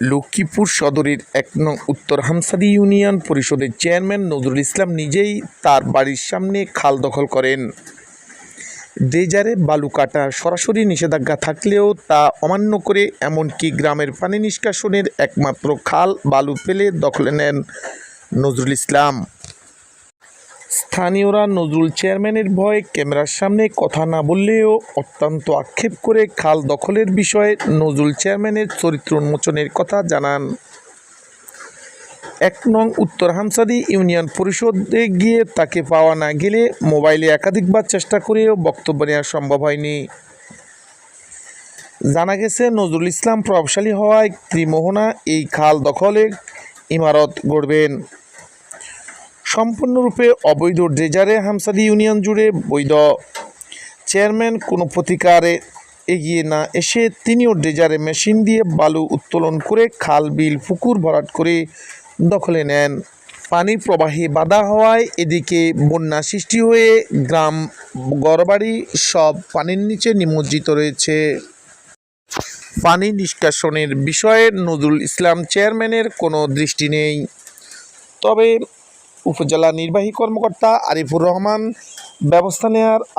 লক্ষ্মীপুর সদরের ১ নং উত্তর হামসাদি ইউনিয়ন পরিষদের চেয়ারম্যান নজরুল ইসলাম নিজেই তার বাড়ির সামনে খাল দখল করেন। ড্রেজারে বালু কাটা সরাসরি নিষেধাজ্ঞা থাকলেও তা অমান্য করে এমনকি গ্রামের পানি নিষ্কাশনের একমাত্র খাল বালু ফেলে দখলে নেন নজরুল ইসলাম। স্থানীয়রা নজরুল চেয়ারম্যানের ভয়ে ক্যামেরার সামনে কথা না বললেও অত্যন্ত আক্ষেপ করে খাল দখলের বিষয়ে নজরুল চেয়ারম্যানের চরিত্র উন্মোচনের কথা জানান। ১ নং উত্তর হামসাদি ইউনিয়ন পরিষদে গিয়ে তাকে পাওয়া না গেলে মোবাইলে একাধিকবার চেষ্টা করেও বক্তব্য নেওয়া সম্ভব হয়নি। জানা গেছে, নজরুল ইসলাম প্রভাবশালী হওয়ায় ত্রিমোহনা এই খাল দখলে ইমারত গড়বেন। সম্পূর্ণরূপে অবৈধ ড্রেজারে হামসাদি ইউনিয়ন জুড়ে বৈধ চেয়ারম্যান কোনো প্রতিকারে এগিয়ে না এসে তিনিও ড্রেজারে মেশিন দিয়ে বালু উত্তোলন করে খাল বিল পুকুর ভরাট করে দখলে নেন। পানি প্রবাহে বাধা হওয়ায় এদিকে বন্যা সৃষ্টি হয়ে গ্রাম ঘরবাড়ি সব পানির নিচে নিমজ্জিত রয়েছে। পানি নিষ্কাশনের বিষয়ে নজরুল ইসলাম চেয়ারম্যানের কোনো দৃষ্টি নেই। তবে উপজেলা নির্বাহী কর্মকর্তা আরিফুর রহমান ব্যবস্থা নেওয়ার